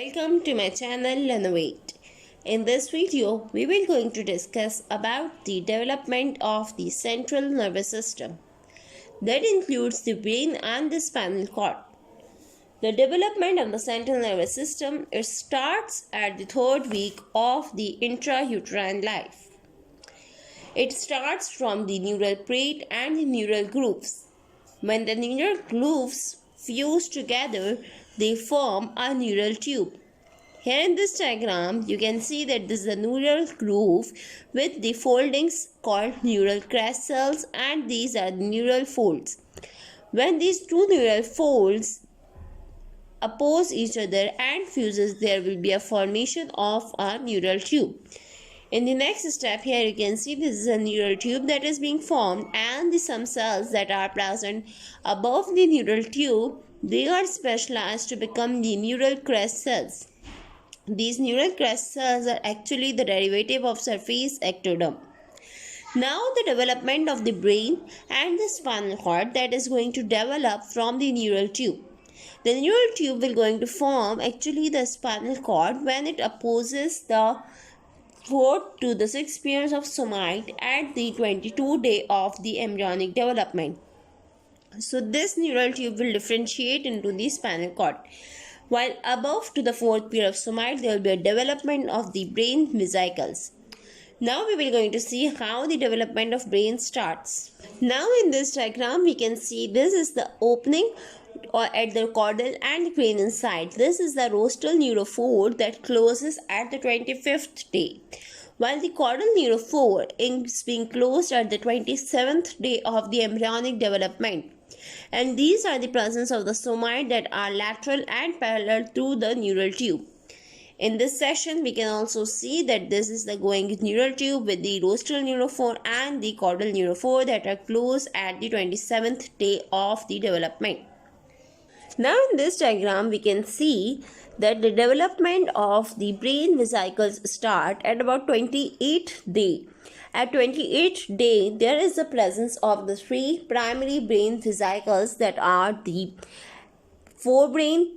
Welcome to my channel Learnovate. In this video, we will going to discuss about the development of the central nervous system. That includes the brain and the spinal cord. The development of the central nervous system starts at the third week of the intrauterine life. It starts from the neural plate and the neural grooves. When the neural grooves fuse together, they form a neural tube. Here in this diagram, you can see that this is a neural groove with the foldings called neural crest cells, and these are the neural folds. When these two neural folds oppose each other and fuses, there will be a formation of a neural tube. In the next step, here you can see this is a neural tube that is being formed, and some cells that are present above the neural tube, they are specialized to become the neural crest cells. These neural crest cells are actually the derivative of surface ectoderm. Now the development of the brain and the spinal cord that is going to develop from the neural tube. The neural tube will going to form actually the spinal cord when it opposes the 4 to the 6 pairs of somite at the 22 day of the embryonic development. So this neural tube will differentiate into the spinal cord. While above to the 4th pair of somite, there will be a development of the brain vesicles. Now we will going to see how the development of brain starts. Now in this diagram, we can see this is the opening or at the caudal and cranial side. This is the rostral neurophore that closes at the 25th day, while the caudal neurophore is being closed at the 27th day of the embryonic development. And these are the presence of the somite that are lateral and parallel to the neural tube. In this session, we can also see that this is the going neural tube with the rostral neurophore and the caudal neurophore that are closed at the 27th day of the development. Now in this diagram, we can see that the development of the brain vesicles start at about 28th day. At 28th day, there is the presence of the 3 primary brain vesicles that are the forebrain,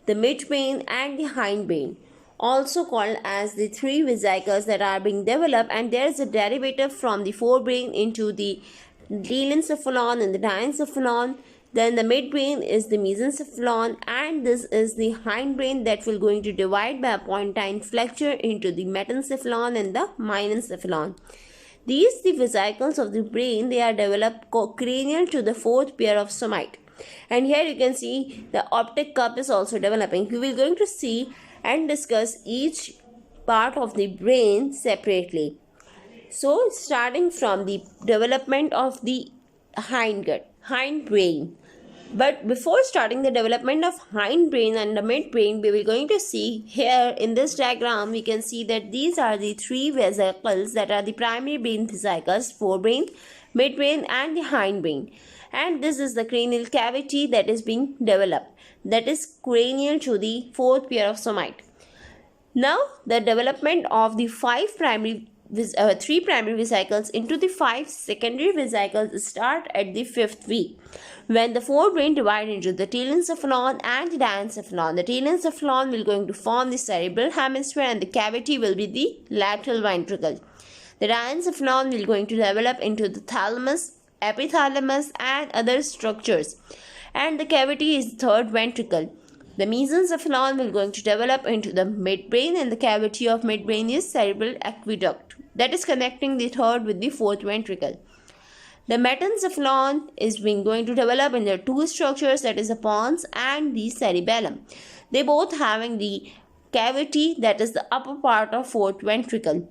the midbrain and the hindbrain, also called as the 3 vesicles that are being developed, and there is a derivative from the forebrain into the telencephalon and the diencephalon. Then the midbrain is the mesencephalon, and this is the hindbrain that will going to divide by a pontine flexure into the metencephalon and the menincephalon. These the vesicles of the brain, they are developed cranial to the 4th pair of somite. And here you can see the optic cup is also developing. We will going to see and discuss each part of the brain separately. So starting from the development of the hindbrain. But before starting the development of hindbrain and the midbrain, we will going to see here in this diagram, we can see that these are the 3 vesicles that are the primary brain vesicles: forebrain, midbrain and the hindbrain. And this is the cranial cavity that is being developed, that is cranial to the 4th pair of somite. Now the development of the 3 primary vesicles into the 5 secondary vesicles start at the 5th week, when the forebrain divide into the telencephalon and the diencephalon. The telencephalon will going to form the cerebral hemisphere, and the cavity will be the lateral ventricle. The diencephalon will going to develop into the thalamus, epithalamus and other structures, and the cavity is the 3rd ventricle. The mesencephalon will going to develop into the midbrain, and the cavity of midbrain is cerebral aqueduct that is connecting the 3rd with the 4th ventricle. The metencephalon is going to develop in their 2 structures, that is the pons and the cerebellum. They both having the cavity that is the upper part of 4th ventricle.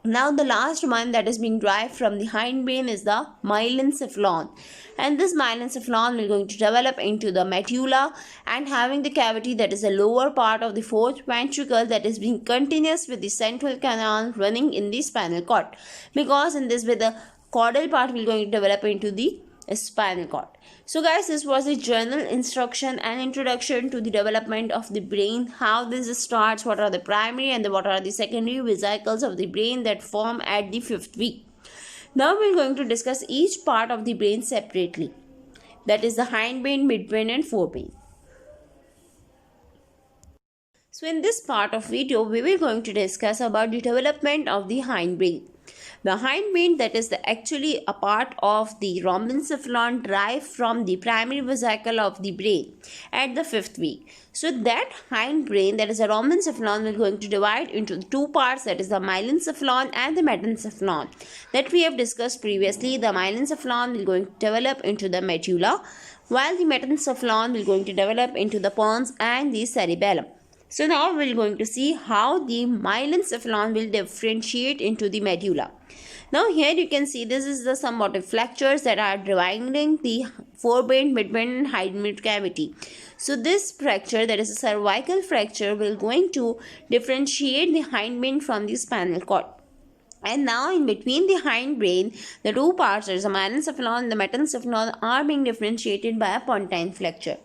Now the last one that is being derived from the hindbrain is the myelencephalon, and this myelencephalon will going to develop into the medulla and having the cavity that is the lower part of the 4th ventricle that is being continuous with the central canal running in the spinal cord, because in this way the caudal part will going to develop into the spinal cord. So guys, this was the general instruction and introduction to the development of the brain, how this starts, what are the primary and what are the secondary vesicles of the brain that form at the 5th week. Now we are going to discuss each part of the brain separately, that is the hindbrain, midbrain and forebrain. So in this part of video, we will going to discuss about the development of the hindbrain. The hindbrain, that is actually a part of the rhombencephalon derived from the primary vesicle of the brain at the 5th week. So that hindbrain, that is a rhombencephalon, will going to divide into two parts, that is the myelencephalon and the metencephalon. That we have discussed previously. The myelencephalon will going to develop into the medulla, while the metencephalon will going to develop into the pons and the cerebellum. So now we are going to see how the myelencephalon will differentiate into the medulla. Now here you can see this is the somewhat of fractures that are dividing the forebrain, midbrain and hindbrain cavity. So this fracture, that is a cervical fracture, will going to differentiate the hindbrain from the spinal cord. And now in between the hindbrain, the two parts, there is a myelencephalon and the metencephalon, are being differentiated by a pontine fracture.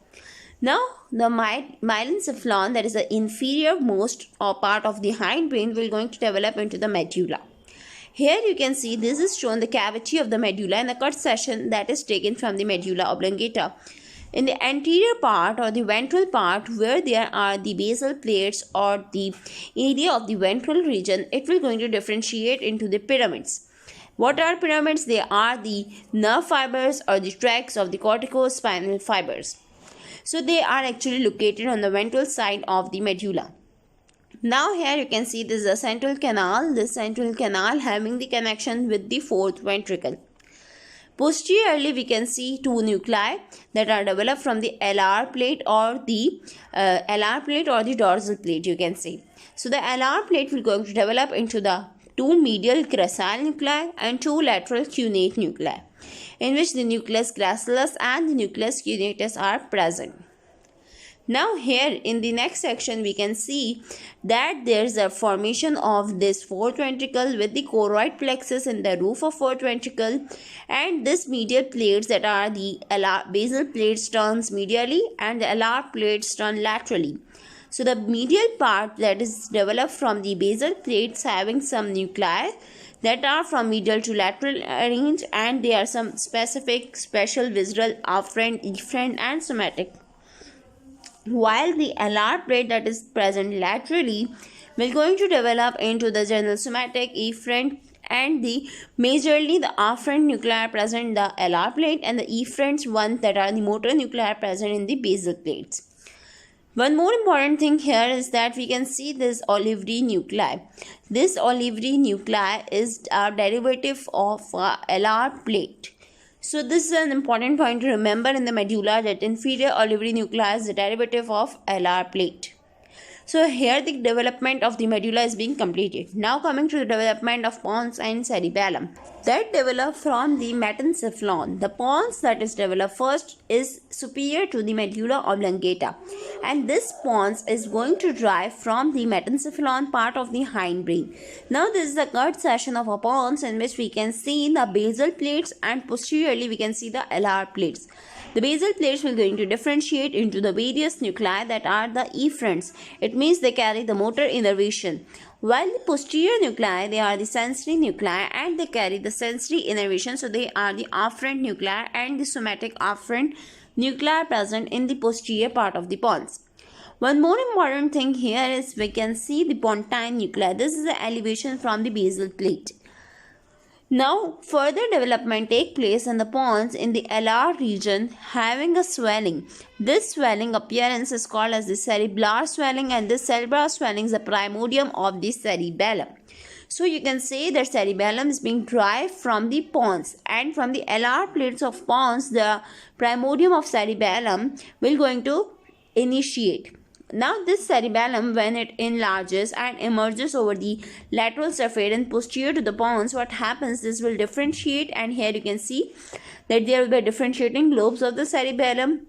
Now, the myelencephalon, that is the inferior most part of the hindbrain, will going to develop into the medulla. Here you can see this is shown the cavity of the medulla and the cut section that is taken from the medulla oblongata. In the anterior part or the ventral part, where there are the basal plates or the area of the ventral region, it will going to differentiate into the pyramids. What are pyramids? They are the nerve fibers or the tracts of the corticospinal fibers. So they are actually located on the ventral side of the medulla. Now here you can see this is a central canal. This central canal having the connection with the fourth ventricle. Posteriorly we can see two nuclei that are developed from the alar plate or the dorsal plate, you can say. So the alar plate will going to develop into the two medial gracile nuclei and two lateral cuneate nuclei, in which the nucleus gracilis and the nucleus cuneatus are present. Now here in the next section we can see that there is a formation of this fourth ventricle with the choroid plexus in the roof of fourth ventricle, and this medial plates, that are the basal plates, turns medially and the alar plates turn laterally. So the medial part that is developed from the basal plates having some nuclei that are from medial to lateral arranged, and there are some specific, special, visceral, afferent, efferent and somatic. While the alar plate that is present laterally will going to develop into the general somatic, efferent and the majorly the afferent nuclei present in the alar plate, and the efferent ones, that are the motor nuclei, present in the basal plates. One more important thing here is that we can see this olivary nuclei. This olivary nuclei is a derivative of alar plate. So this is an important point to remember in the medulla, that inferior olivary nuclei is the derivative of alar plate. So here the development of the medulla is being completed. Now coming to the development of pons and cerebellum, that develop from the metencephalon. The pons that is developed first is superior to the medulla oblongata, and this pons is going to derive from the metencephalon part of the hindbrain. Now this is the cut section of a pons, in which we can see the basal plates and posteriorly we can see the alar plates. The basal plates will going to differentiate into the various nuclei that are the efferents. It means they carry the motor innervation. While the posterior nuclei, they are the sensory nuclei and they carry the sensory innervation. So they are the afferent nuclei and the somatic afferent nuclei present in the posterior part of the pons. One more important thing here is we can see the pontine nuclei. This is the elevation from the basal plate. Now further development take place in the pons in the alar region having a swelling. This swelling appearance is called as the cerebellar swelling, and this cerebellar swelling is the primordium of the cerebellum. So you can say that cerebellum is being derived from the pons, and from the alar plates of pons the primordium of cerebellum will going to initiate. Now this cerebellum, when it enlarges and emerges over the lateral surface and posterior to the pons, what happens, this will differentiate, and here you can see that there will be differentiating lobes of the cerebellum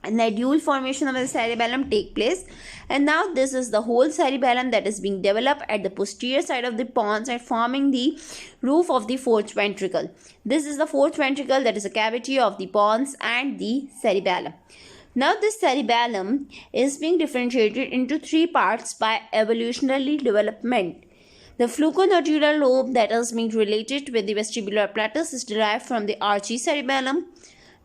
and the dual formation of the cerebellum take place. And now this is the whole cerebellum that is being developed at the posterior side of the pons and forming the roof of the fourth ventricle. This is the fourth ventricle, that is a cavity of the pons and the cerebellum. Now this cerebellum is being differentiated into three parts by evolutionary development. The fluknodular lobe that is being related with the vestibular apparatus is derived from the archy cerebellum.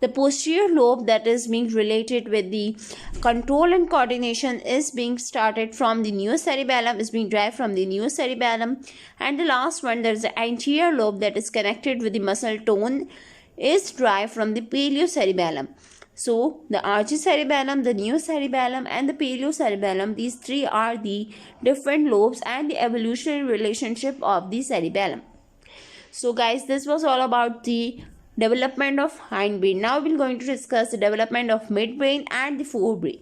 The posterior lobe that is being related with the control and coordination is being started from the neocerebellum, is being derived from the neocerebellum. And the last one, there is the anterior lobe that is connected with the muscle tone, is derived from the paleocerebellum. So the archicerebellum, the neocerebellum and the paleocerebellum, these three are the different lobes and the evolutionary relationship of the cerebellum. So guys, this was all about the development of hindbrain. Now we're going to discuss the development of midbrain and the forebrain.